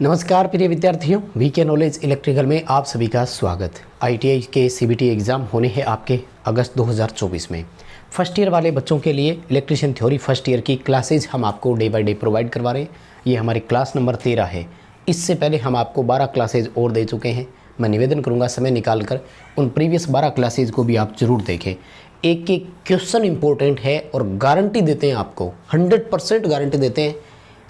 नमस्कार प्रिय विद्यार्थियों, वीके नॉलेज इलेक्ट्रिकल में आप सभी का स्वागत। आईटीआई के सीबीटी एग्ज़ाम होने हैं आपके अगस्त 2024 में। फर्स्ट ईयर वाले बच्चों के लिए इलेक्ट्रिशियन थ्योरी फर्स्ट ईयर की क्लासेज हम आपको डे बाय डे प्रोवाइड करवा रहे हैं। ये हमारी क्लास नंबर 13 है। इससे पहले हम आपको 12 क्लासेज और दे चुके हैं। मैं निवेदन करूँगा समय निकाल कर उन प्रीवियस 12 क्लासेज को भी आप ज़रूर देखें। एक एक क्वेश्चन इंपॉर्टेंट है और गारंटी देते हैं आपको, 100% गारंटी देते हैं।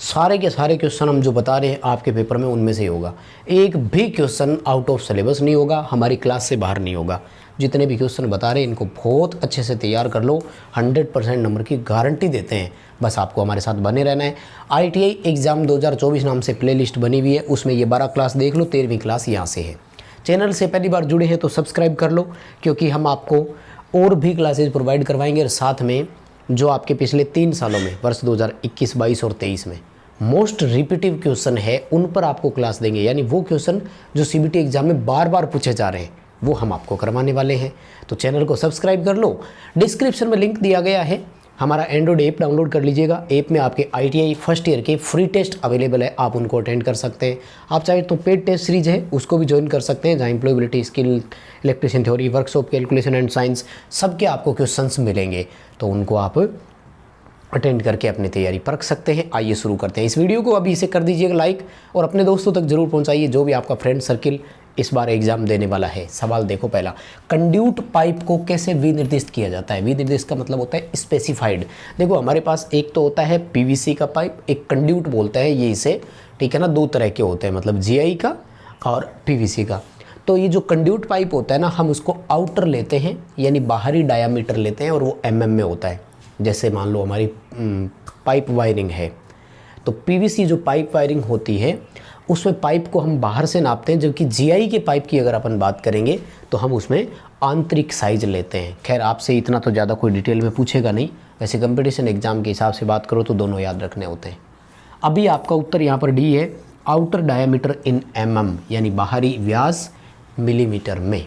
सारे के सारे क्वेश्चन हम जो बता रहे हैं आपके पेपर में उनमें से ही होगा। एक भी क्वेश्चन आउट ऑफ सिलेबस नहीं होगा, हमारी क्लास से बाहर नहीं होगा। जितने भी क्वेश्चन बता रहे हैं इनको बहुत अच्छे से तैयार कर लो, 100% नंबर की गारंटी देते हैं। बस आपको हमारे साथ बने रहना है। ITI एग्ज़ाम 2024 नाम से प्लेलिस्ट बनी हुई है, उसमें ये 12 क्लास देख लो, 13वीं क्लास यहाँ से है। चैनल से पहली बार जुड़े हैं तो सब्सक्राइब कर लो, क्योंकि हम आपको और भी क्लासेज प्रोवाइड करवाएंगे। और साथ में जो आपके पिछले 3 सालों में वर्ष 2021, 22 और 23 में मोस्ट रिपीटिव क्वेश्चन है उन पर आपको क्लास देंगे। यानी वो क्वेश्चन जो सीबीटी एग्जाम में बार बार पूछे जा रहे हैं वो हम आपको करवाने वाले हैं। तो चैनल को सब्सक्राइब कर लो। डिस्क्रिप्शन में लिंक दिया गया है, हमारा एंड्रॉइड ऐप डाउनलोड कर लीजिएगा। ऐप में आपके ITI फर्स्ट ईयर के फ्री टेस्ट अवेलेबल है, आप उनको अटेंड कर सकते हैं। आप चाहे तो पेड टेस्ट सीरीज है उसको भी ज्वाइन कर सकते हैं, जहाँ employability, skill, electrician theory, workshop, calculation and science सबके आपको क्वेश्चंस मिलेंगे। तो उनको आप अटेंड करके अपनी तैयारी परख सकते हैं। आइए शुरू करते हैं। इस वीडियो को अभी इसे कर दीजिएगा लाइक और अपने दोस्तों तक जरूर पहुंचाइए जो भी आपका फ्रेंड सर्किल इस बार एग्जाम देने वाला है। सवाल देखो पहला, कंड्यूट पाइप को कैसे विनिर्दिष्ट किया जाता है। विनिर्दिष्ट का मतलब होता है स्पेसिफाइड। देखो हमारे पास एक तो होता है PVC का पाइप, एक कंड्यूट बोलता है ये इसे, ठीक है ना। 2 तरह के होते हैं, मतलब GI का और PVC का। तो ये जो कंड्यूट पाइप होता है ना, हम उसको आउटर लेते हैं, यानी बाहरी डायामीटर लेते हैं, और वो mm में होता है। जैसे मान लो हमारी पाइप वायरिंग है, तो PVC जो पाइप वायरिंग होती है उसमें पाइप को हम बाहर से नापते हैं, जबकि GI के पाइप की अगर अपन बात करेंगे तो हम उसमें आंतरिक साइज लेते हैं। खैर आपसे इतना तो ज़्यादा कोई डिटेल में पूछेगा नहीं, वैसे कंपटीशन एग्जाम के हिसाब से बात करो तो दोनों याद रखने होते हैं। अभी आपका उत्तर यहाँ पर डी है, आउटर डायामीटर इन mm, यानी बाहरी व्यास मिलीमीटर में,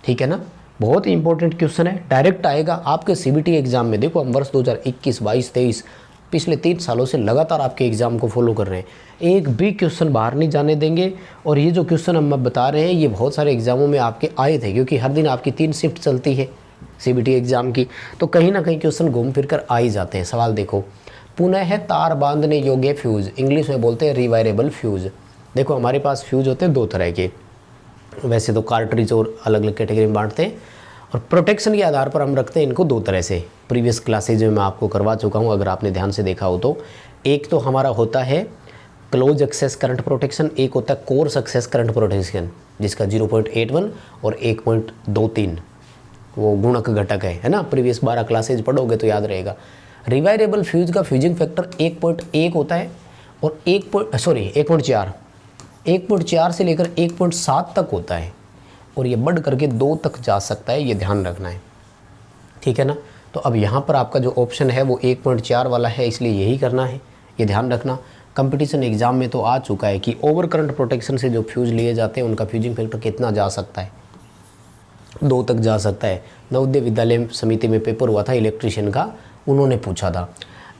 ठीक है ना। बहुत ही इंपॉर्टेंट क्वेश्चन है, डायरेक्ट आएगा आपके CBT एग्जाम में। देखो हम वर्ष 2021, 22, 23 पिछले 3 सालों से लगातार आपके एग्जाम को फॉलो कर रहे हैं, एक भी क्वेश्चन बाहर नहीं जाने देंगे। और ये जो क्वेश्चन हम बता रहे हैं ये बहुत सारे एग्जामों में आपके आए थे, क्योंकि हर दिन आपकी 3 शिफ्ट चलती है CBT एग्जाम की, तो कहीं ना कहीं क्वेश्चन घूम फिर कर आ ही जाते हैं। सवाल देखो, पुनः है तार बांधने योग्य फ्यूज़, इंग्लिश में बोलते हैं रिवायरेबल फ्यूज़। देखो हमारे पास फ्यूज़ होते हैं 2 तरह के, वैसे तो कार्ट्रिज और अलग अलग कैटेगरी में बांटते हैं, और प्रोटेक्शन के आधार पर हम रखते हैं इनको 2 तरह से। प्रीवियस क्लासेज में मैं आपको करवा चुका हूं, अगर आपने ध्यान से देखा हो तो। एक तो हमारा होता है क्लोज एक्सेस करंट प्रोटेक्शन, एक होता है कोर्स एक्सेस करंट प्रोटेक्शन, जिसका 0.81 और 1.23 वो गुणक घटक है ना। प्रीवियस 12 क्लासेज पढ़ोगे तो याद रहेगा। रिवायरेबल फ्यूज का फ्यूजिंग फैक्टर 1.1 होता है, और 1.4 से लेकर 1.7 तक होता है, और ये बढ़ करके 2 तक जा सकता है, ये ध्यान रखना है, ठीक है ना। तो अब यहाँ पर आपका जो ऑप्शन है वो 1.4 वाला है, इसलिए यही करना है, ये ध्यान रखना। कंपटीशन एग्जाम में तो आ चुका है कि ओवर करंट प्रोटेक्शन से जो फ्यूज लिए जाते हैं उनका फ्यूजिंग फैक्टर कितना जा सकता है, 2 तक जा सकता है। नवोदय विद्यालय समिति में पेपर हुआ था इलेक्ट्रिशियन का, उन्होंने पूछा था।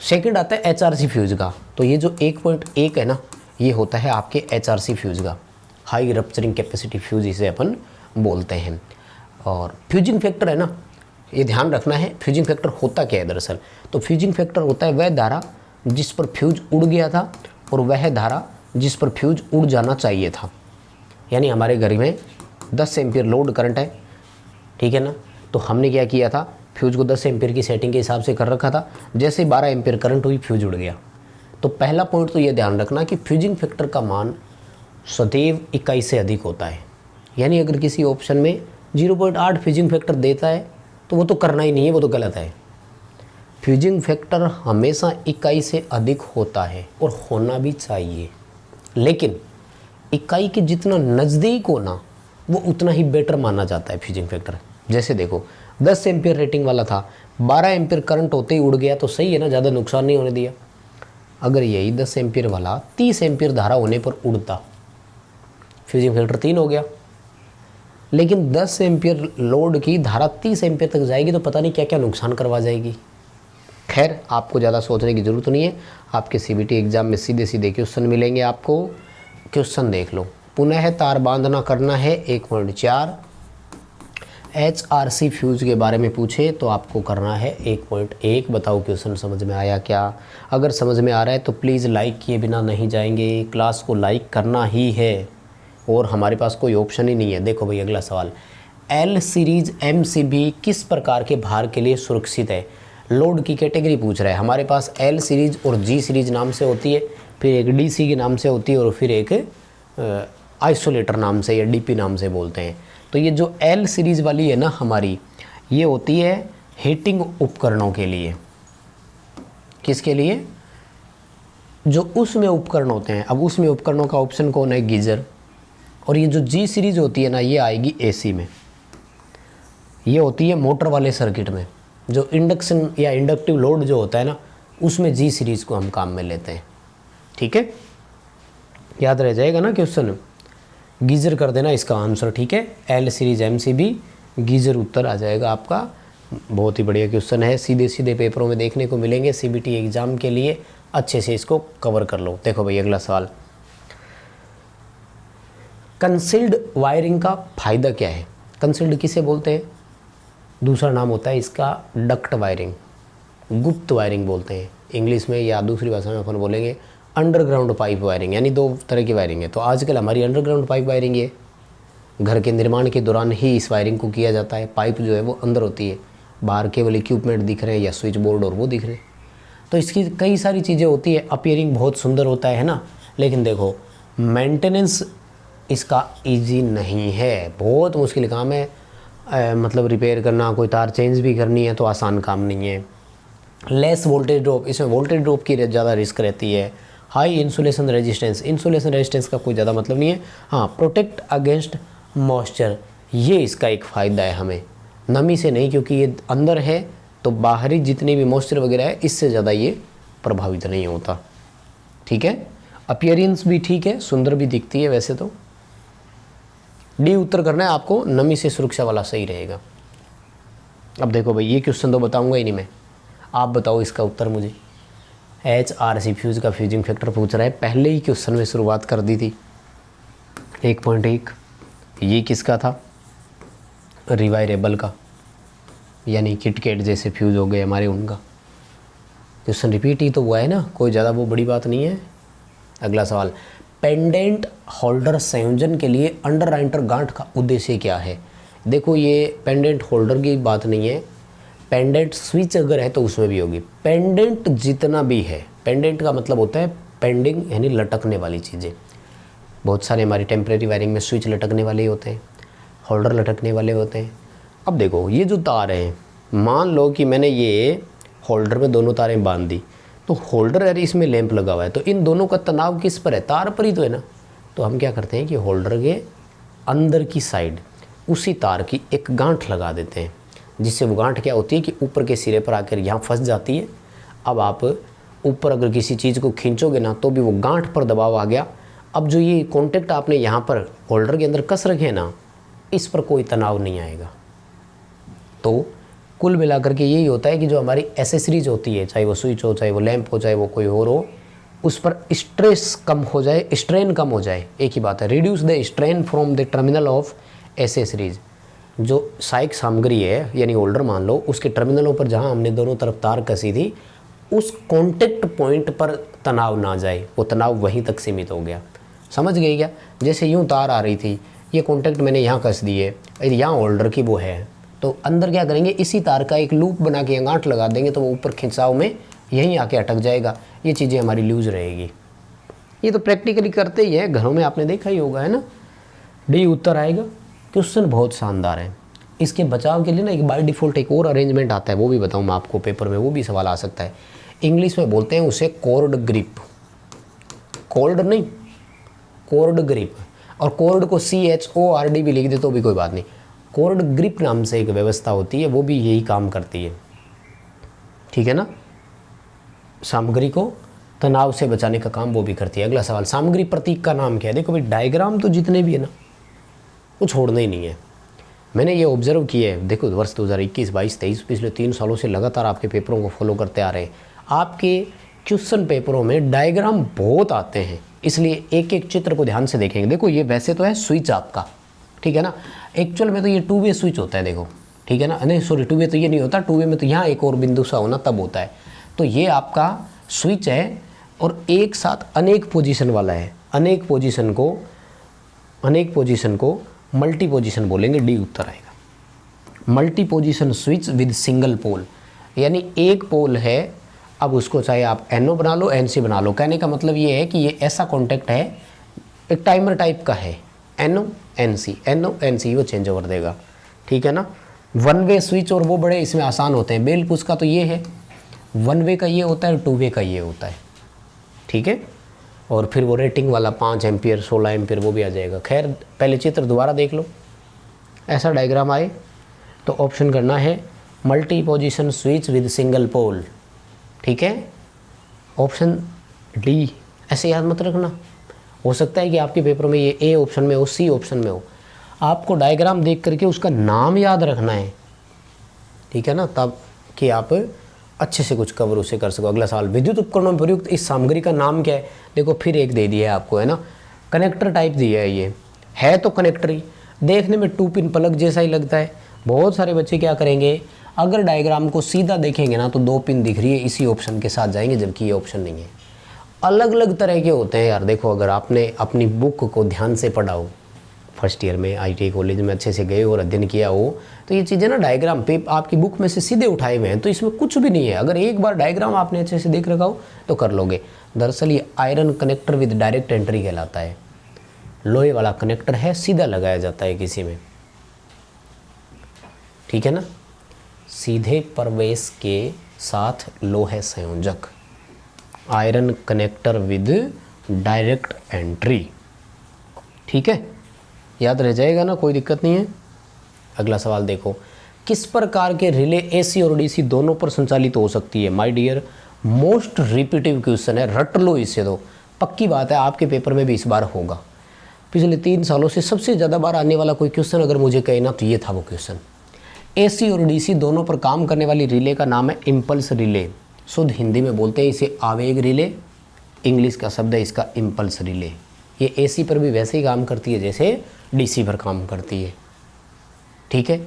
सेकेंड आता है HRC फ्यूज का, तो ये जो 1.1 है ना, ये होता है आपके HRC फ्यूज का, हाई रप्चरिंग कैपेसिटी फ्यूज इसे अपन बोलते हैं। और फ्यूजिंग फैक्टर है ना, ये ध्यान रखना है, फ्यूजिंग फैक्टर होता क्या है दरअसल। तो फ्यूजिंग फैक्टर होता है वह धारा जिस पर फ्यूज उड़ गया था, और वह धारा जिस पर फ्यूज उड़ जाना चाहिए था। यानी हमारे घर में 10 एम्पियर लोड करंट है, ठीक है ना, तो हमने क्या किया था, फ्यूज को 10 एम्पियर की सेटिंग के हिसाब से कर रखा था। जैसे 12 एम्पियर करंट हुई, फ्यूज उड़ गया। तो पहला पॉइंट तो ये ध्यान रखना कि फ्यूजिंग फैक्टर का मान सदैव 21 से अधिक होता है। यानी अगर किसी ऑप्शन में 0.8 फ्यूजिंग फैक्टर देता है तो वो तो करना ही नहीं है, वो तो गलत है। फ्यूजिंग फैक्टर हमेशा 21 से अधिक होता है, और होना भी चाहिए, लेकिन 21 के जितना नज़दीक हो ना, वो उतना ही बेटर माना जाता है फ्यूजिंग फैक्टर। जैसे देखो 10 एम्पियर रेटिंग वाला था, 12 एम्पियर करंट होते ही उड़ गया, तो सही है ना, ज़्यादा नुकसान नहीं होने दिया। अगर यही 10 एम्पियर वाला 30 एम्पियर धारा होने पर उड़ता, फ्यूजिंग फैक्टर 3 हो गया। लेकिन 10 एम्पियर लोड की धारा 30 एम्पियर तक जाएगी, तो पता नहीं क्या क्या नुकसान करवा जाएगी। खैर आपको ज़्यादा सोचने की ज़रूरत नहीं है, आपके CBT एग्ज़ाम में सीधे सीधे क्वेश्चन मिलेंगे आपको, क्वेश्चन देख लो। पुनः तार बांधना करना है 1.4। HRC फ्यूज के बारे में पूछे तो आपको करना है 1.1। बताओ क्वेश्चन समझ में आया क्या? अगर समझ में आ रहा है तो प्लीज़ लाइक किए बिना नहीं जाएंगे, क्लास को लाइक करना ही है और हमारे पास कोई ऑप्शन ही नहीं है। देखो भाई अगला सवाल, L सीरीज MCB किस प्रकार के भार के लिए सुरक्षित है? लोड की कैटेगरी पूछ रहा है। हमारे पास L सीरीज और G सीरीज नाम से होती है, फिर एक DC के नाम से होती है और फिर एक आइसोलेटर नाम से या DP नाम से बोलते हैं। तो ये जो L सीरीज़ वाली है ना हमारी, ये होती है हीटिंग उपकरणों के लिए। किसके लिए? जो उसमें उपकरण होते हैं। अब उसमें उपकरणों का ऑप्शन कौन है? गीज़र। और ये जो G सीरीज़ होती है ना, ये आएगी AC में। ये होती है मोटर वाले सर्किट में, जो इंडक्शन या इंडक्टिव लोड जो होता है ना, उसमें G सीरीज़ को हम काम में लेते हैं। ठीक है, याद रह जाएगा ना क्वेश्चन। गीज़र कर देना इसका आंसर। ठीक है, L सीरीज MCB गीज़र उत्तर आ जाएगा आपका। बहुत ही बढ़िया क्वेश्चन है, सीधे सीधे पेपरों में देखने को मिलेंगे। CBT एग्ज़ाम के लिए अच्छे से इसको कवर कर लो। देखो भाई अगला सवाल, कंसील्ड वायरिंग का फ़ायदा क्या है? कंसील्ड किसे बोलते हैं? दूसरा नाम होता है इसका डक्ट वायरिंग, गुप्त वायरिंग बोलते हैं इंग्लिश में, या दूसरी भाषा में अपन बोलेंगे अंडरग्राउंड पाइप वायरिंग। यानी दो तरह की वायरिंग है। तो आजकल हमारी अंडरग्राउंड पाइप वायरिंग है, घर के निर्माण के दौरान ही इस वायरिंग को किया जाता है। पाइप जो है वो अंदर होती है, बाहर केवल इक्विपमेंट दिख रहे हैं या स्विच बोर्ड और वो दिख रहे हैं। तो इसकी कई सारी चीज़ें होती है। अपीयरिंग बहुत सुंदर होता है ना, लेकिन देखो मेंटेनेंस इसका ईजी नहीं है, बहुत मुश्किल काम है। मतलब रिपेयर करना, कोई तार चेंज भी करनी है तो आसान काम नहीं है। लेस वोल्टेज ड्रॉप, इसमें वोल्टेज ड्रॉप की ज़्यादा रिस्क रहती है। High insulation resistance, insulation resistance का कोई ज़्यादा मतलब नहीं है। हाँ, प्रोटेक्ट अगेंस्ट मॉइस्चर, ये इसका एक फ़ायदा है हमें, नमी से नहीं, क्योंकि ये अंदर है तो बाहरी जितने भी मॉइस्चर वगैरह है इससे ज़्यादा ये प्रभावित नहीं होता। ठीक है, अपीयरेंस भी ठीक है, सुंदर भी दिखती है वैसे तो। डी उत्तर करना है आपको, नमी से सुरक्षा वाला सही रहेगा। अब देखो भाई ये क्वेश्चन तो बताऊंगा ही नहीं मैं, आप बताओ इसका उत्तर मुझे। HRC फ्यूज़ का फ्यूजिंग फैक्टर पूछ रहा है, पहले ही क्वेश्चन में शुरुआत कर दी थी। 1.1 ये किसका था? रिवायरेबल का, यानी किटकैट जैसे फ्यूज़ हो गए हमारे उनका। क्वेश्चन रिपीट ही तो हुआ है ना, कोई ज़्यादा वो बड़ी बात नहीं है। अगला सवाल, पेंडेंट होल्डर संयोजन के लिए अंडर राइटर गांठ का उद्देश्य क्या है? देखो ये पेंडेंट होल्डर की बात नहीं है, पेंडेंट स्विच अगर है तो उसमें भी होगी। पेंडेंट जितना भी है, पेंडेंट का मतलब होता है पेंडिंग, यानी लटकने वाली चीज़ें। बहुत सारे हमारी टेम्परेरी वायरिंग में स्विच लटकने वाले ही होते हैं, होल्डर लटकने वाले होते हैं। अब देखो ये जो तार हैं, मान लो कि मैंने ये होल्डर में दोनों तारें बांध दी, तो होल्डर है इसमें लैंप लगा हुआ है, तो इन दोनों का तनाव किस पर है? तार पर ही तो है ना। तो हम क्या करते हैं कि होल्डर के अंदर की साइड उसी तार की एक गांठ लगा देते हैं, जिससे वो गांठ क्या होती है कि ऊपर के सिरे पर आकर यहाँ फंस जाती है। अब आप ऊपर अगर किसी चीज़ को खींचोगे ना तो भी वो गांठ पर दबाव आ गया। अब जो ये कॉन्टेक्ट आपने यहाँ पर होल्डर के अंदर कस रखे ना, इस पर कोई तनाव नहीं आएगा। तो कुल मिलाकर के यही होता है कि जो हमारी एसेसरीज होती है, चाहे वो स्विच हो, चाहे वो लैंप हो, चाहे वो कोई और हो, उस पर स्ट्रेस कम हो जाए, स्ट्रेन कम हो जाए, एक ही बात है। Reduce the strain from the terminal of accessories. जो सहायक सामग्री है यानी होल्डर मान लो, उसके टर्मिनलों पर जहाँ हमने दोनों तरफ तार कसी थी, उस कॉन्टेक्ट पॉइंट पर तनाव ना जाए, वो तनाव वहीं तक सीमित हो गया। समझ गए क्या? जैसे यूँ तार आ रही थी, ये कॉन्टेक्ट मैंने यहाँ कस दी है, यहाँ होल्डर की वो है, तो अंदर क्या करेंगे, इसी तार का एक लूप बना के गांठ लगा देंगे, तो वो ऊपर खिंचाव में यहीं आके अटक जाएगा। ये चीज़ें हमारी लूज रहेगी। ये तो प्रैक्टिकली करते ही है, घरों में आपने देखा ही होगा, है ना। डी उत्तर आएगा। क्वेश्चन बहुत शानदार है। इसके बचाव के लिए ना एक बाय डिफ़ॉल्ट एक और अरेंजमेंट आता है, वो भी बताऊँ मैं आपको, पेपर में वो भी सवाल आ सकता है। इंग्लिश में बोलते हैं उसे कॉर्ड ग्रिप, कोल्ड नहीं, कॉर्ड ग्रिप। और कॉर्ड को CHORD भी लिख दे तो भी कोई बात नहीं। कॉर्ड ग्रिप नाम से एक व्यवस्था होती है, वो भी यही काम करती है। ठीक है ना, सामग्री को तनाव से बचाने का काम वो भी करती है। अगला सवाल, सामग्री प्रतीक का नाम क्या है? देखो भाई डायग्राम तो जितने भी है ना वो छोड़ना ही नहीं है। मैंने ये ऑब्जर्व किया है, देखो वर्ष 2021, 22, 23 पिछले 3 सालों से लगातार आपके पेपरों को फॉलो करते आ रहे हैं। आपके क्वेश्चन पेपरों में डायग्राम बहुत आते हैं, इसलिए एक एक चित्र को ध्यान से देखेंगे। देखो ये वैसे तो है स्विच आपका, ठीक है ना, एक्चुअल में तो ये 2 वे स्विच होता है, देखो ठीक है ना, नहीं सॉरी 2 वे तो ये नहीं होता, 2 वे में तो यहाँ एक और बिंदु सा होना तब होता है। तो ये आपका स्विच है और एक साथ अनेक पोजीशन वाला है। अनेक पोजीशन को मल्टी पोजीशन बोलेंगे, डी उत्तर आएगा। Multi position switch with single pole, यानी एक पोल है, अब उसको चाहे आप NO बना लो NC बना लो। कहने का मतलब ये है कि ये ऐसा कॉन्टैक्ट है, एक टाइमर टाइप का है, NO NC वो चेंज ओवर देगा, ठीक है ना। 1 वे स्विच और वो बड़े इसमें आसान होते हैं। बेल पुश का तो ये है, 1 वे का ये होता है, 2 वे का ये होता है, ठीक है। और फिर वो रेटिंग वाला 5 एम्पियर 16 एम्पियर वो भी आ जाएगा। खैर पहले चित्र दोबारा देख लो, ऐसा डायग्राम आए तो ऑप्शन करना है multi position switch with single pole, ठीक है। ऑप्शन डी, ऐसे याद मत रखना, हो सकता है कि आपके पेपर में ये ए ऑप्शन में हो, सी ऑप्शन में हो। आपको डायग्राम देख करके उसका नाम याद रखना है, ठीक है ना, तब कि आप अच्छे से कुछ कवर उसे कर सको। अगला सवाल, विद्युत उपकरणों में प्रयुक्त इस सामग्री का नाम क्या है। देखो फिर एक दे दिया है आपको, है ना, कनेक्टर टाइप दिया है। ये है तो कनेक्टर ही, देखने में 2 पिन प्लग जैसा ही लगता है। बहुत सारे बच्चे क्या करेंगे, अगर डायग्राम को सीधा देखेंगे ना तो 2 पिन दिख रही है, इसी ऑप्शन के साथ जाएंगे, जबकि ये ऑप्शन नहीं है। अलग अलग तरह के होते हैं यार। देखो अगर आपने अपनी बुक को ध्यान से पढ़ा हो, फर्स्ट ईयर में ITI कॉलेज में अच्छे से गए और अध्ययन किया हो, तो ये चीज़ें ना डायग्राम पे आपकी बुक में से सीधे उठाए हुए हैं, तो इसमें कुछ भी नहीं है। अगर एक बार डायग्राम आपने अच्छे से देख रखा हो तो कर लोगे। दरअसल ये iron connector with direct entry कहलाता है। लोहे वाला कनेक्टर है, सीधा लगाया जाता है किसी में, ठीक है ना, सीधे प्रवेश के साथ लोहे संयोजक, iron connector with direct entry, ठीक है, याद रह जाएगा ना, कोई दिक्कत नहीं है। अगला सवाल देखो, किस प्रकार के रिले AC और DC दोनों पर संचालित हो सकती है। My dear most repetitive question है, रट लो इसे तो, पक्की बात है आपके पेपर में भी इस बार होगा। पिछले 3 सालों से सबसे ज़्यादा बार आने वाला कोई क्वेश्चन अगर मुझे कहे ना तो ये था वो क्वेश्चन। AC और DC दोनों पर काम करने वाली रिले का नाम है इम्पल्स रिले। शुद्ध हिंदी में बोलते हैं इसे आवेग रिले, इंग्लिश का शब्द है इसका इम्पल्स रिले। ये AC पर भी वैसे ही काम करती है जैसे DC पर काम करती है, ठीक है।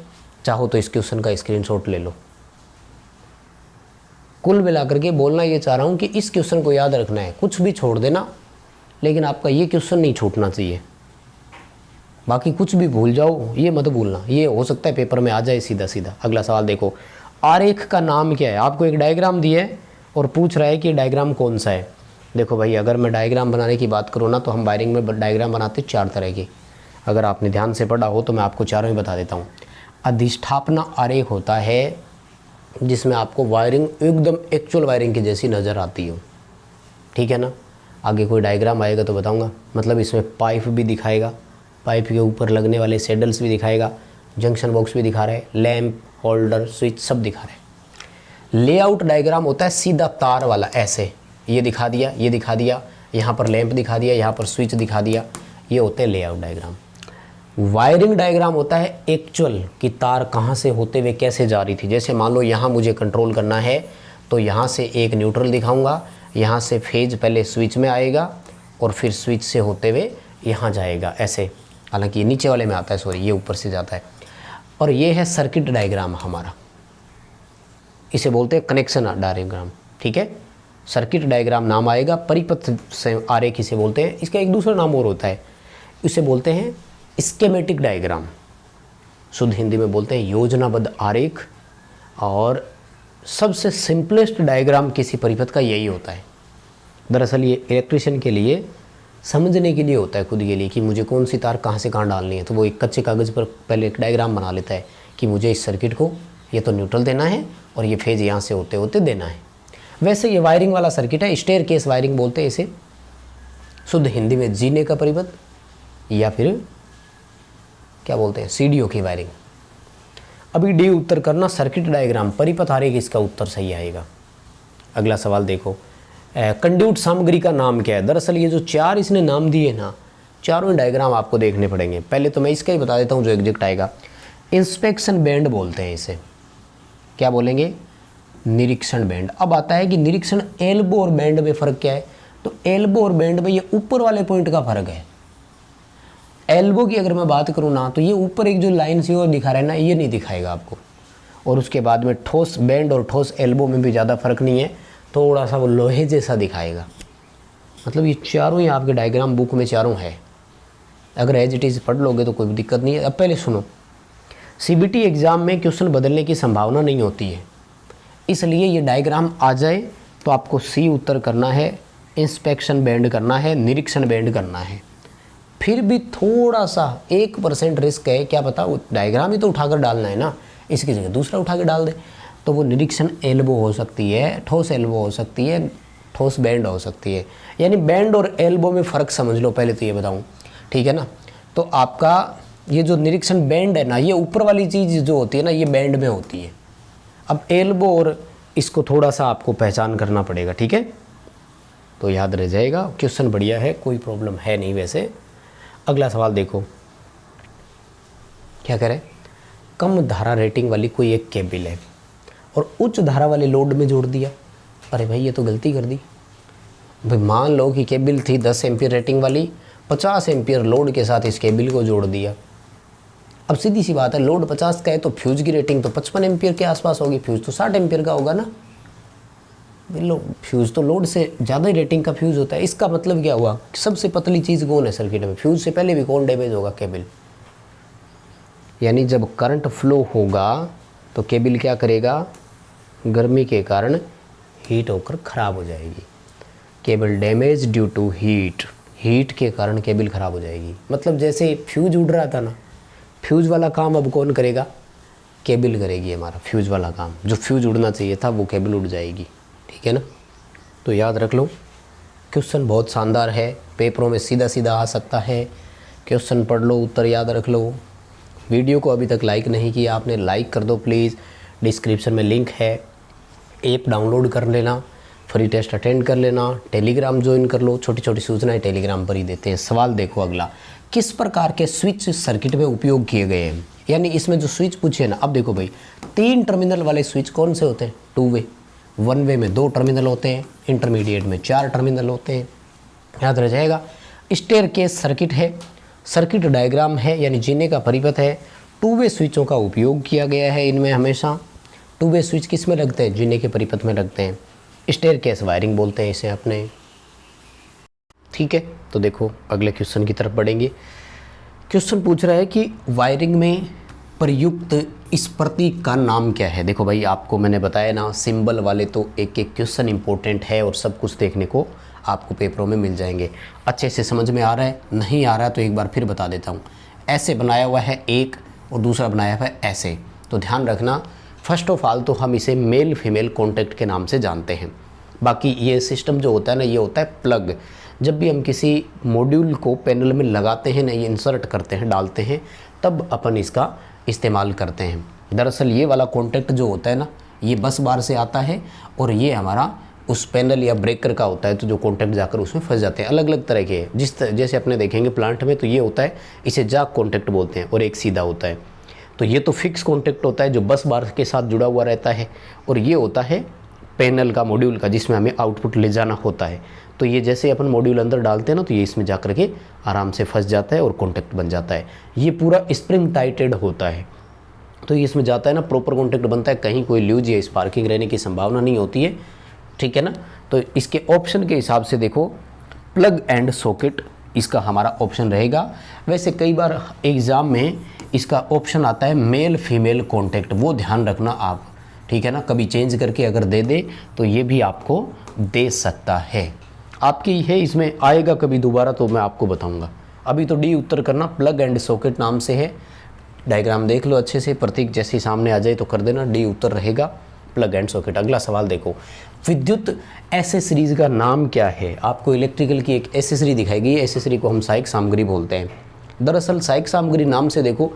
चाहो तो इस क्वेश्चन का स्क्रीनशॉट ले लो। कुल मिलाकर के बोलना ये चाह रहा हूँ कि इस क्वेश्चन को याद रखना है, कुछ भी छोड़ देना, लेकिन आपका ये क्वेश्चन नहीं छूटना चाहिए। बाकी कुछ भी भूल जाओ, ये मत भूलना, ये हो सकता है पेपर में आ जाए सीधा सीधा। अगला सवाल देखो, आरेख का नाम क्या है। आपको एक डायग्राम दिया है और पूछ रहा है कि डायग्राम कौन सा है। देखो भाई, अगर मैं डायग्राम बनाने की बात करूँ ना तो हम वायरिंग में डायग्राम बनाते 4 तरह के। अगर आपने ध्यान से पढ़ा हो तो मैं आपको चारों ही बता देता हूँ। अधिष्ठापना आरेख होता है जिसमें आपको वायरिंग एकदम एक्चुअल वायरिंग की जैसी नज़र आती हो, ठीक है ना। आगे कोई डायग्राम आएगा तो बताऊँगा, मतलब इसमें पाइप भी दिखाएगा, पाइप के ऊपर लगने वाले सेडल्स भी दिखाएगा, जंक्शन बॉक्स भी दिखा रहा है, लैंप होल्डर स्विच सब दिखा रहे हैं। लेआउट डायग्राम होता है सीधा तार वाला, ऐसे ये दिखा दिया, ये दिखा दिया, यहाँ पर लैंप दिखा दिया, यहाँ पर स्विच दिखा दिया, ये होते हैं लेआउट डायग्राम। वायरिंग डायग्राम होता है एक्चुअल कि तार कहाँ से होते हुए कैसे जा रही थी। जैसे मान लो यहाँ मुझे कंट्रोल करना है तो यहाँ से एक न्यूट्रल दिखाऊंगा, यहाँ से फेज पहले स्विच में आएगा और फिर स्विच से होते हुए यहाँ जाएगा ऐसे। हालांकि ये नीचे वाले में आता है, सॉरी ये ऊपर से जाता है। और ये है सर्किट डायग्राम हमारा, इसे बोलते हैं कनेक्शन डायग्राम, ठीक है। सर्किट डायग्राम नाम आएगा, परिपथ से आरेख इसे बोलते हैं। इसका एक दूसरा नाम और होता है, इसे बोलते हैं स्कीमेटिक डायग्राम, शुद्ध हिंदी में बोलते हैं योजनाबद्ध आरेख। और सबसे सिंपलेस्ट डायग्राम किसी परिपथ का यही होता है। दरअसल ये इलेक्ट्रिशियन के लिए समझने के लिए होता है, खुद के लिए, कि मुझे कौन सी तार कहाँ से कहाँ डालनी है। तो वो एक कच्चे कागज़ पर पहले एक डायग्राम बना लेता है कि मुझे इस सर्किट को ये तो न्यूट्रल देना है और ये फेज यहाँ से होते होते देना है। वैसे ये वायरिंग वाला सर्किट है, स्टेयर केस वायरिंग बोलते हैं इसे, शुद्ध हिंदी में जीने का परिपथ, या फिर क्या बोलते हैं सीढ़ियों की वायरिंग। अभी डी उत्तर करना, सर्किट डायग्राम परिपथ आरेख, इसका उत्तर सही आएगा। अगला सवाल देखो, कंड्यूट सामग्री का नाम क्या है। दरअसल ये जो 4 इसने नाम दिए ना, चारों डायग्राम आपको देखने पड़ेंगे। पहले तो मैं इसका ही बता देता हूँ जो एग्जैक्ट आएगा। इंस्पेक्शन बैंड बोलते हैं इसे, क्या बोलेंगे, निरीक्षण बैंड। अब आता है कि निरीक्षण एल्बो और बैंड में फ़र्क क्या है। तो एल्बो और बैंड में ये ऊपर वाले पॉइंट का फ़र्क है। एल्बो की अगर मैं बात करूँ ना, तो ये ऊपर एक जो लाइन सी वो दिखा रहा है ना, ये नहीं दिखाएगा आपको। और उसके बाद में ठोस बैंड और ठोस एल्बो में भी ज़्यादा फ़र्क नहीं है, थोड़ा सा वो लोहे जैसा दिखाएगा। मतलब ये चारों ही आपके डायग्राम बुक में चारों है, अगर एज इट इज़ पढ़ लोगे तो कोई दिक्कत नहीं है। अब पहले सुनो, सीबीटी एग्ज़ाम में क्वेश्चन बदलने की संभावना नहीं होती है, इसलिए ये डायग्राम आ जाए तो आपको सी उत्तर करना है, इंस्पेक्शन बैंड करना है, निरीक्षण बैंड करना है। फिर भी थोड़ा सा 1% रिस्क है, क्या पता वो डायग्राम ही तो उठाकर डालना है ना, इसकी जगह दूसरा उठा के डाल दे, तो वो निरीक्षण एल्बो हो सकती है, ठोस एल्बो हो सकती है, ठोस बैंड हो सकती है। यानी बैंड और एल्बो में फ़र्क समझ लो पहले तो ये बताऊँ, ठीक है ना। तो आपका ये जो निरीक्षण बैंड है ना, ये ऊपर वाली चीज़ जो होती है ना, ये बैंड में होती है। अब एल्बो और इसको थोड़ा सा आपको पहचान करना पड़ेगा, ठीक है। तो याद रह जाएगा, क्वेश्चन बढ़िया है, कोई प्रॉब्लम है नहीं वैसे। अगला सवाल देखो, क्या करें, कम धारा रेटिंग वाली कोई एक केबल है और उच्च धारा वाले लोड में जोड़ दिया। अरे भाई ये तो गलती कर दी भाई। मान लो कि केबल थी 10 एम्पीयर रेटिंग वाली, 50 एम्पीयर लोड के साथ इस केबल को जोड़ दिया। अब सीधी सी बात है, लोड 50 का है तो फ्यूज की रेटिंग तो 55 एम्पीयर के आसपास होगी, फ्यूज तो 60 एम्पीयर का होगा ना। फ्यूज तो लोड से ज़्यादा ही रेटिंग का फ्यूज होता है। इसका मतलब क्या हुआ, सबसे पतली चीज़ कौन है सर्किट में, फ्यूज से पहले भी कौन डैमेज होगा, केबल। यानी जब करंट फ्लो होगा तो केबल क्या करेगा, गर्मी के कारण हीट होकर ख़राब हो जाएगी। Cable damage due to heat, heat के कारण केबल ख़राब हो जाएगी। मतलब जैसे फ्यूज उड़ रहा था ना, फ्यूज वाला काम अब कौन करेगा, केबल करेगी हमारा फ्यूज वाला काम। जो फ्यूज उड़ना चाहिए था वो केबल उड़ जाएगी, ठीक है ना। तो याद रख लो, क्वेश्चन बहुत शानदार है, पेपरों में सीधा सीधा आ सकता है। क्वेश्चन पढ़ लो, उत्तर याद रख लो। वीडियो को अभी तक लाइक नहीं किया आपने, लाइक कर दो प्लीज़। डिस्क्रिप्शन में लिंक है, ऐप डाउनलोड कर लेना, फ्री टेस्ट अटेंड कर लेना, टेलीग्राम ज्वाइन कर लो, छोटी छोटी सूचनाएं टेलीग्राम पर ही देते हैं। सवाल देखो अगला, किस प्रकार के स्विच सर्किट में उपयोग किए गए हैं। यानी इसमें जो स्विच पूछे ना, अब देखो भाई, 3 टर्मिनल वाले स्विच कौन से होते हैं, 2 वे। 1 वे में 2 टर्मिनल होते हैं, इंटरमीडिएट में 4 टर्मिनल होते हैं, याद रह जाएगा। स्टेयरकेस सर्किट है, सर्किट डायग्राम है, यानी जीने का परिपथ है। 2 वे स्विचों का उपयोग किया गया है इनमें हमेशा। 2 वे स्विच किस में लगते हैं, जीने के परिपथ में लगते हैं। स्टेयरकेस वायरिंग बोलते हैं इसे अपने, ठीक है। तो देखो अगले क्वेश्चन की तरफ बढ़ेंगे। क्वेश्चन पूछ रहा है कि वायरिंग में प्रयुक्त इस प्रतीक का नाम क्या है। देखो भाई, आपको मैंने बताया ना, सिंबल वाले तो एक एक क्वेश्चन इंपॉर्टेंट है और सब कुछ देखने को आपको पेपरों में मिल जाएंगे। अच्छे से समझ में आ रहा है, नहीं आ रहा है तो एक बार फिर बता देता हूँ। ऐसे बनाया हुआ है एक और दूसरा बनाया हुआ है ऐसे, तो ध्यान रखना। फर्स्ट ऑफ ऑल तो हम इसे मेल फीमेल कॉन्टैक्ट के नाम से जानते हैं। बाकी ये सिस्टम जो होता है ना, ये होता है प्लग। जब भी हम किसी मॉड्यूल को पैनल में लगाते हैं ना, ये इंसर्ट करते हैं, डालते हैं, तब अपन इसका इस्तेमाल करते हैं। दरअसल ये वाला कॉन्टैक्ट जो होता है ना, ये बस बार से आता है और ये हमारा उस पैनल या ब्रेकर का होता है, तो जो कॉन्टैक्ट जाकर उसमें फंस जाते हैं। अलग अलग तरह के जैसे अपने देखेंगे प्लांट में, तो ये होता है, इसे जाग कॉन्टैक्ट बोलते हैं, और एक सीधा होता है। तो ये तो फिक्स कॉन्टैक्ट होता है जो बस बार के साथ जुड़ा हुआ रहता है, और ये होता है पैनल का, मॉड्यूल का, जिसमें हमें आउटपुट ले जाना होता है। तो ये जैसे अपन मॉड्यूल अंदर डालते हैं ना, तो ये इसमें जा कर के आराम से फंस जाता है और कॉन्टैक्ट बन जाता है। ये पूरा स्प्रिंग टाइटेड होता है, तो ये इसमें जाता है ना, प्रॉपर कॉन्टैक्ट बनता है, कहीं कोई ल्यूज या स्पार्किंग रहने की संभावना नहीं होती है, ठीक है ना। तो इसके ऑप्शन के हिसाब से देखो, प्लग एंड सॉकेट इसका हमारा ऑप्शन रहेगा। वैसे कई बार एग्ज़ाम में इसका ऑप्शन आता है मेल फीमेल कॉन्टैक्ट, वो ध्यान रखना आप, ठीक है ना। कभी चेंज करके अगर दे दे तो ये भी आपको दे सकता है, आपकी है, इसमें आएगा कभी दोबारा तो मैं आपको बताऊंगा। अभी तो डी उत्तर करना, प्लग एंड सॉकेट नाम से है। डायग्राम देख लो अच्छे से, प्रतीक जैसे सामने आ जाए तो कर देना, डी उत्तर रहेगा, प्लग एंड सॉकेट। अगला सवाल देखो, विद्युत एसेसरीज का नाम क्या है। आपको इलेक्ट्रिकल की एक एसेसरी दिखाई गई, एसेसरी को हम सहायक सामग्री बोलते हैं। दरअसल सहायक सामग्री नाम से देखो,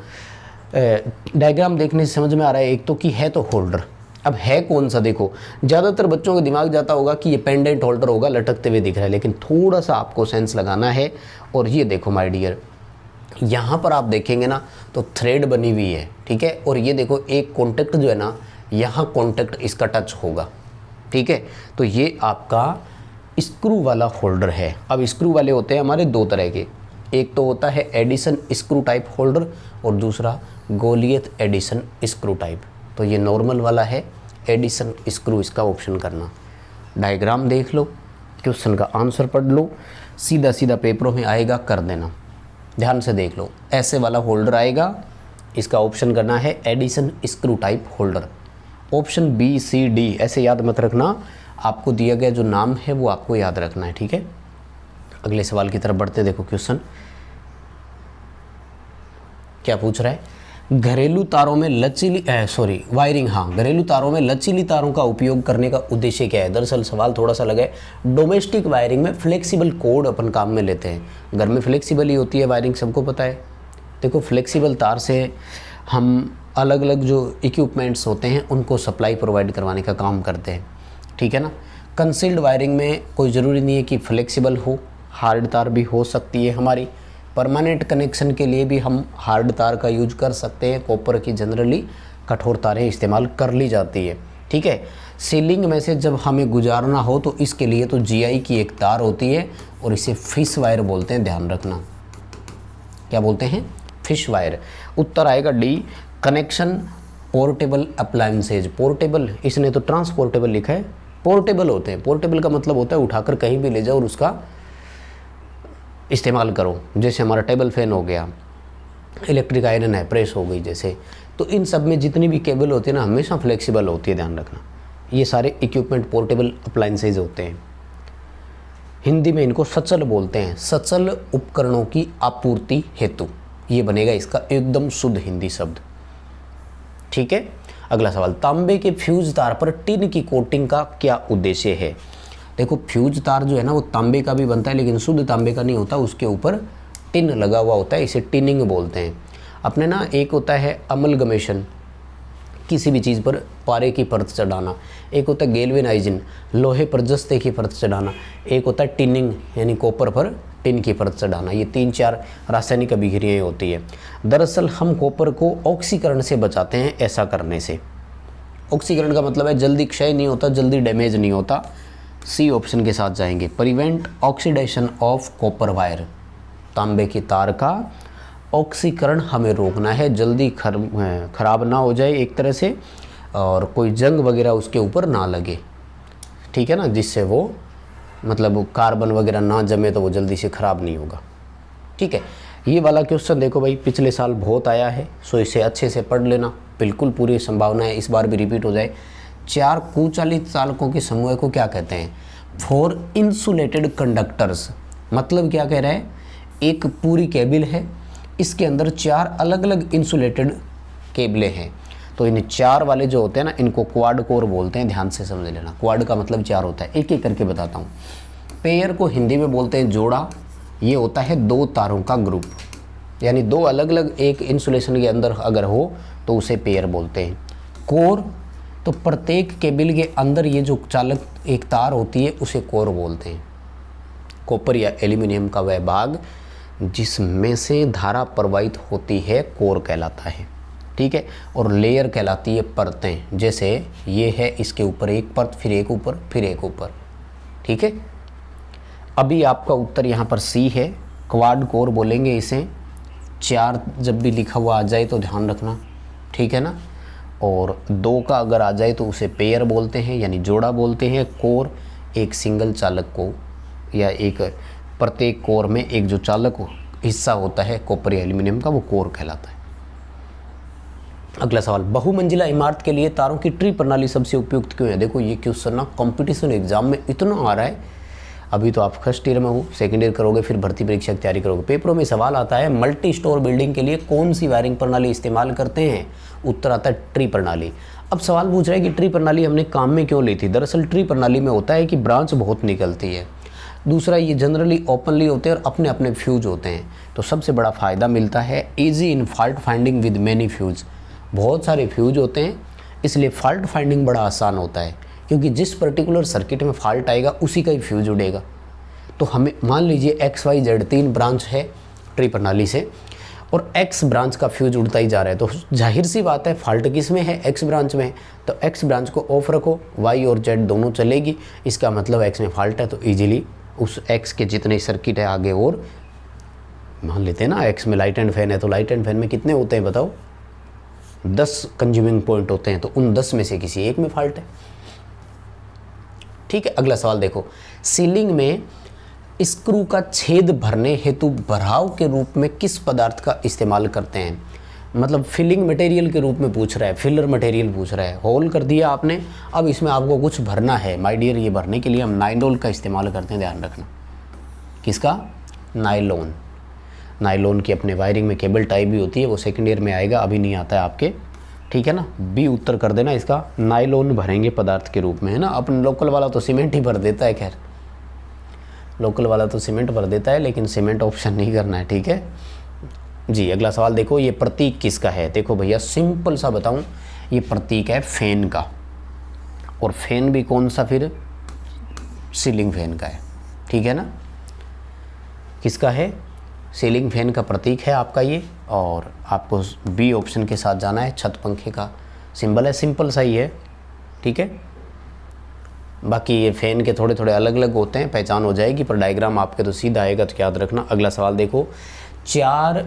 डायग्राम देखने से समझ में आ रहा है एक तो कि है तो होल्डर। अब है कौन सा, देखो ज़्यादातर बच्चों के दिमाग जाता होगा कि ये पेंडेंट होल्डर होगा, लटकते हुए दिख रहा है, लेकिन थोड़ा सा आपको सेंस लगाना है। और ये देखो माय डियर, यहाँ पर आप देखेंगे ना तो थ्रेड बनी हुई है, ठीक है। और ये देखो एक कॉन्टैक्ट जो है ना, यहाँ कॉन्टैक्ट इसका टच होगा, ठीक है। तो ये आपका स्क्रू वाला होल्डर है। अब स्क्रू वाले होते हैं हमारे दो तरह के, एक तो होता है एडिशन स्क्रू टाइप होल्डर और दूसरा गोलियत एडिशन स्क्रू टाइप। तो ये नॉर्मल वाला है, एडिशन स्क्रू इसका ऑप्शन करना। डायग्राम देख लो, क्वेश्चन का आंसर पढ़ लो, सीधा सीधा पेपरों में आएगा, कर देना। ध्यान से देख लो, ऐसे वाला होल्डर आएगा, इसका ऑप्शन करना है Edison screw type holder. Option B C D ऐसे याद मत रखना, आपको दिया गया जो नाम है वो आपको याद रखना है, ठीक है। अगले सवाल की तरफ बढ़ते, देखो क्वेश्चन क्या पूछ रहा है। घरेलू तारों में लचीली वायरिंग, हाँ, घरेलू तारों में लचीली तारों का उपयोग करने का उद्देश्य क्या है। दरअसल सवाल थोड़ा सा लगा है। डोमेस्टिक वायरिंग में फ्लेक्सिबल कोड अपन काम में लेते हैं। घर में फ्लेक्सिबल ही होती है वायरिंग, सबको पता है। देखो फ्लेक्सिबल तार से हम अलग अलग जो इक्विपमेंट्स होते हैं उनको सप्लाई प्रोवाइड करवाने का काम करते हैं, ठीक है ना। कंसील्ड वायरिंग में कोई ज़रूरी नहीं है कि फ्लेक्सिबल हो, हार्ड तार भी हो सकती है हमारी। परमानेंट कनेक्शन के लिए भी हम हार्ड तार का यूज कर सकते हैं, कॉपर की जनरली कठोर तारें इस्तेमाल कर ली जाती है, ठीक है। सीलिंग में से जब हमें गुजारना हो तो इसके लिए तो जीआई की एक तार होती है और इसे फिश वायर बोलते हैं, ध्यान रखना। क्या बोलते हैं? Fish wire. उत्तर आएगा D, connection portable appliances. Portable, इसने तो ट्रांसपोर्टेबल लिखा है, पोर्टेबल होते हैं। पोर्टेबल का मतलब होता है उठाकर कहीं भी ले जाओ और उसका इस्तेमाल करो। जैसे हमारा टेबल फैन हो गया, इलेक्ट्रिक आयरन है, प्रेस हो गई जैसे। तो इन सब में जितनी भी केबल होती है ना, हमेशा फ्लेक्सिबल होती है, ध्यान रखना। ये सारे इक्विपमेंट पोर्टेबल अप्लायंसेज होते हैं। हिंदी में इनको सचल बोलते हैं, सचल उपकरणों की आपूर्ति हेतु। ये बनेगा इसका एकदम शुद्ध हिंदी शब्द, ठीक है। अगला सवाल, तांबे के फ्यूज तार पर टिन की कोटिंग का क्या उद्देश्य है। देखो फ्यूज तार जो है ना वो तांबे का भी बनता है, लेकिन शुद्ध तांबे का नहीं होता, उसके ऊपर टिन लगा हुआ होता है, इसे टिनिंग बोलते हैं। अपने ना एक होता है अमलगमेशन, किसी भी चीज़ पर पारे की परत चढ़ाना। एक होता है गैल्वेनाइजिंग, लोहे पर जस्ते की परत चढ़ाना। एक होता है टिनिंग, यानी कॉपर पर टिन की परत चढ़ाना। ये 3-4 रासायनिक अभिक्रियाएं होती है। दरअसल हम कॉपर को ऑक्सीकरण से बचाते हैं ऐसा करने से। ऑक्सीकरण का मतलब है जल्दी क्षय नहीं होता, जल्दी डैमेज नहीं होता। सी ऑप्शन के साथ जाएंगे, prevent oxidation of copper wire. तांबे की तार का ऑक्सीकरण हमें रोकना है, जल्दी खराब ना हो जाए एक तरह से, और कोई जंग वगैरह उसके ऊपर ना लगे, ठीक है ना, जिससे वो मतलब कार्बन वगैरह ना जमे तो वो जल्दी से ख़राब नहीं होगा, ठीक है। ये वाला क्वेश्चन देखो भाई, पिछले साल बहुत आया है, सो इसे अच्छे से पढ़ लेना। बिल्कुल पूरी संभावना है इस बार भी रिपीट हो जाए। 4 कुचालित चालकों के समूह को क्या कहते हैं? 4 इंसुलेटेड कंडक्टर्स। मतलब क्या कह रहा है, एक पूरी केबल है, इसके अंदर 4 अलग अलग इंसुलेटेड केबलें हैं। तो इन 4 वाले जो होते हैं ना, इनको क्वाड कोर बोलते हैं, ध्यान से समझ लेना। क्वाड का मतलब 4 होता है, एक एक करके बताता हूँ। पेयर को हिंदी में बोलते हैं जोड़ा। ये होता है 2 तारों का ग्रुप, यानी 2 अलग अलग एक इंसुलेशन के अंदर अगर हो तो उसे पेयर बोलते हैं। कोर, तो प्रत्येक केबल के अंदर ये जो चालक एक तार होती है उसे कोर बोलते हैं। कॉपर या एल्यूमिनियम का वह भाग जिसमें से धारा प्रवाहित होती है कोर कहलाता है, ठीक है। और लेयर कहलाती है परतें। जैसे ये है, इसके ऊपर एक परत, फिर एक ऊपर, फिर एक ऊपर, ठीक है। अभी आपका उत्तर यहाँ पर सी है, क्वाड कोर बोलेंगे इसे। 4 जब भी लिखा हुआ आ जाए तो ध्यान रखना, ठीक है ना। और 2 का अगर आ जाए तो उसे पेयर बोलते हैं, यानी जोड़ा बोलते हैं। कोर एक सिंगल चालक को, या एक प्रत्येक कोर में एक जो चालक हिस्सा होता है कॉपर या एल्यूमिनियम का, वो कोर कहलाता है। अगला सवाल, बहुमंजिला इमारत के लिए तारों की ट्री प्रणाली सबसे उपयुक्त क्यों है। देखो ये क्वेश्चन ना कंपटीशन एग्जाम में इतना आ रहा है। अभी तो आप फर्स्ट ईयर में हो, सेकेंड ईयर करोगे, फिर भर्ती परीक्षा की तैयारी करोगे। पेपरों में सवाल आता है मल्टी स्टोर बिल्डिंग के लिए कौन सी वायरिंग प्रणाली इस्तेमाल करते हैं। उत्तर आता है ट्री प्रणाली। अब सवाल पूछ रहा है कि ट्री प्रणाली हमने काम में क्यों ली थी। दरअसल ट्री प्रणाली में होता है कि ब्रांच बहुत निकलती है। दूसरा, ये जनरली ओपनली होते हैं और अपने अपने फ्यूज होते हैं, तो सबसे बड़ा फ़ायदा मिलता है easy in fault finding with many fuse. बहुत सारे फ्यूज होते हैं, इसलिए फॉल्ट फाइंडिंग बड़ा आसान होता है, क्योंकि जिस पर्टिकुलर सर्किट में फॉल्ट आएगा उसी का ही फ्यूज उड़ेगा। तो हमें मान लीजिए XYZ 3 ब्रांच है ट्री प्रणाली से, और एक्स ब्रांच का फ्यूज उड़ता ही जा रहा है, तो जाहिर सी बात है फॉल्ट किस में है, एक्स ब्रांच में है। तो एक्स ब्रांच को ऑफ रखो, वाई और जेड दोनों चलेगी, इसका मतलब एक्स में फॉल्ट है। तो ईजिली उस एक्स के जितने सर्किट है आगे और मान लेते हैं ना, एक्स में लाइट एंड फैन है, तो लाइट एंड फैन में कितने होते हैं बताओ, 10 कंज्यूमिंग पॉइंट होते हैं, तो उन 10 में से किसी एक में फॉल्ट है। ठीक है, अगला सवाल देखो, सीलिंग में स्क्रू का छेद भरने हेतु भराव के रूप में किस पदार्थ का इस्तेमाल करते हैं। मतलब फिलिंग मटेरियल के रूप में पूछ रहा है, फिलर मटेरियल पूछ रहा है। होल कर दिया आपने, अब इसमें आपको कुछ भरना है माय डियर, ये भरने के लिए हम नाइलॉन का इस्तेमाल करते हैं, ध्यान रखना। किसका? नाइलॉन। नाइलॉन की अपने वायरिंग में केबल टाइप भी होती है, वो सेकेंड ईयर में आएगा, अभी नहीं आता है आपके, ठीक है ना। बी उत्तर कर देना इसका, नाइलॉन भरेंगे पदार्थ के रूप में, है ना। अपन लोकल वाला तो सीमेंट ही भर देता है, खैर लोकल वाला तो सीमेंट भर देता है, लेकिन सीमेंट ऑप्शन नहीं करना है, ठीक है जी। अगला सवाल देखो, ये प्रतीक किसका है। देखो भैया सिंपल सा बताऊं, ये प्रतीक है फैन का, और फैन भी कौन सा, फिर सीलिंग फैन का है, ठीक है ना। किसका है? सीलिंग फैन का प्रतीक है आपका ये, और आपको बी ऑप्शन के साथ जाना है। छत पंखे का सिंबल है, सिंपल सा ही है, ठीक है। बाकी ये फ़ैन के थोड़े थोड़े अलग अलग होते हैं, पहचान हो जाएगी, पर डायग्राम आपके तो सीधा आएगा, तो याद रखना। अगला सवाल देखो, 4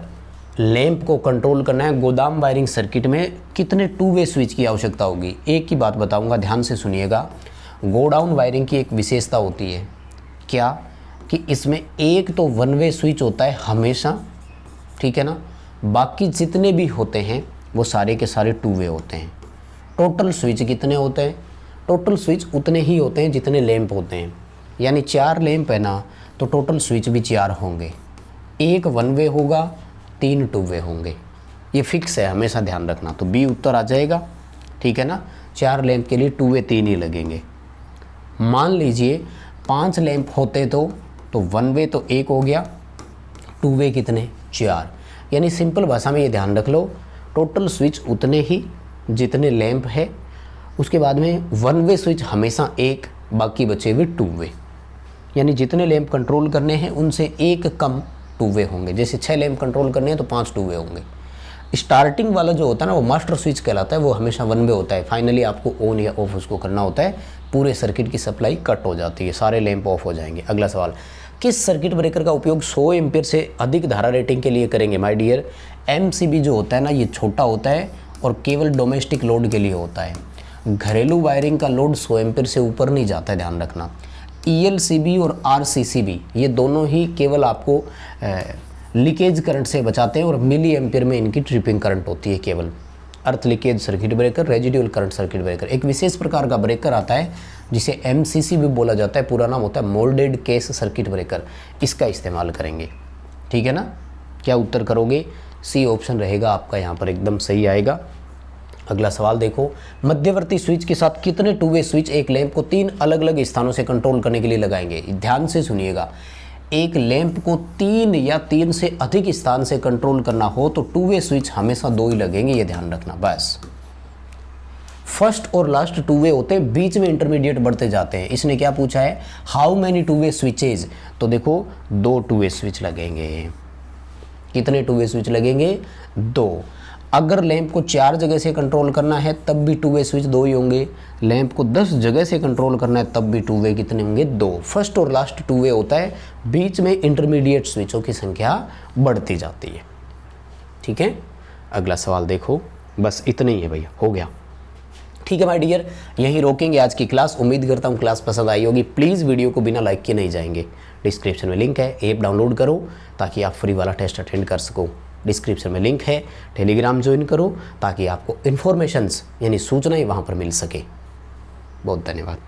लैंप को कंट्रोल करना है, गोदाम वायरिंग सर्किट में कितने 2 वे स्विच की आवश्यकता होगी। एक की बात बताऊंगा, ध्यान से सुनिएगा। गोडाउन वायरिंग की एक विशेषता होती है, क्या कि इसमें एक तो 1 वे स्विच होता है हमेशा, ठीक है ना। बाकी जितने भी होते हैं वो सारे के सारे 2 वे होते हैं। टोटल स्विच कितने होते हैं? टोटल स्विच उतने ही होते हैं जितने लैंप होते हैं, यानी 4 लैंप है ना, तो टोटल स्विच भी 4 होंगे। एक 1 वे होगा, 3 2 वे होंगे, ये फिक्स है, हमेशा ध्यान रखना। तो बी उत्तर आ जाएगा, ठीक है ना। 4 लैंप के लिए 2 वे 3 ही लगेंगे। मान लीजिए 5 लैंप होते तो 1 वे तो 1 हो गया, 2 वे कितने? 4। यानी सिंपल भाषा में ये ध्यान रख लो, टोटल स्विच उतने ही जितने लैंप है, उसके बाद में 1 वे स्विच हमेशा 1, बाकी बचे हुए 2 वे, यानी जितने लैंप कंट्रोल करने हैं उनसे एक कम 2 वे होंगे। जैसे 6 लैंप कंट्रोल करने हैं तो 5 2 वे होंगे। स्टार्टिंग वाला जो होता है ना, वो मास्टर स्विच कहलाता है, वो हमेशा 1 वे होता है। फाइनली आपको ऑन या ऑफ उसको करना होता है, पूरे सर्किट की सप्लाई कट हो जाती है, सारे लैंप ऑफ हो जाएंगे। अगला सवाल, किस सर्किट ब्रेकर का उपयोग 100 एम्पीयर से अधिक धारा रेटिंग के लिए करेंगे। माय डियर, एमसीबी जो होता है ना, ये छोटा होता है और केवल डोमेस्टिक लोड के लिए होता है। घरेलू वायरिंग का लोड 100 एम्पीयर से ऊपर नहीं जाता है, ध्यान रखना। ईएलसीबी और आरसीसीबी ये दोनों ही केवल आपको लीकेज करंट से बचाते हैं, और मिली एम्पीयर में इनकी ट्रिपिंग करंट होती है केवल। अर्थ leakage circuit breaker, residual current circuit breaker, एक विशेष प्रकार का ब्रेकर आता है जिसे एमसीसी भी बोला जाता है, पूरा नाम होता है मोल्डेड केस सर्किट ब्रेकर, इसका इस्तेमाल करेंगे, ठीक है ना। क्या उत्तर करोगे? सी ऑप्शन रहेगा आपका यहाँ पर, एकदम सही आएगा। अगला सवाल देखो, मध्यवर्ती स्विच के साथ कितने 2 वे स्विच एक लैंप को 3 अलग अलग स्थानों से कंट्रोल करने के लिए लगाएंगे। ध्यान से सुनिएगा, एक लैंप को 3 या 3 से अधिक स्थान से कंट्रोल करना हो तो 2 वे स्विच हमेशा 2 ही लगेंगे, ये ध्यान रखना बस। फर्स्ट और लास्ट 2 वे होते हैं, बीच में इंटरमीडिएट बढ़ते जाते हैं। इसने क्या पूछा है, हाउ मैनी 2 वे स्विचेज, तो देखो 2 2 वे स्विच लगेंगे। कितने 2 वे स्विच लगेंगे? 2। अगर लैंप को 4 जगह से कंट्रोल करना है तब भी 2 वे स्विच 2 ही होंगे। लैंप को 10 जगह से कंट्रोल करना है तब भी 2 वे कितने होंगे? 2। फर्स्ट और लास्ट 2 वे होता है, बीच में इंटरमीडिएट स्विचों की संख्या बढ़ती जाती है, ठीक है। अगला सवाल देखो, बस इतना ही है भैया, हो गया, ठीक है माय डियर। यहीं रोकेंगे आज की क्लास। उम्मीद करता हूँ क्लास पसंद आई होगी। प्लीज़ वीडियो को बिना लाइक किए नहीं जाएंगे। डिस्क्रिप्शन में लिंक है, ऐप डाउनलोड करो ताकि आप फ्री वाला टेस्ट अटेंड कर सको। डिस्क्रिप्शन में लिंक है, टेलीग्राम ज्वाइन करो ताकि आपको इन्फॉर्मेशंस यानी सूचनाएं वहाँ पर मिल सके। बहुत धन्यवाद।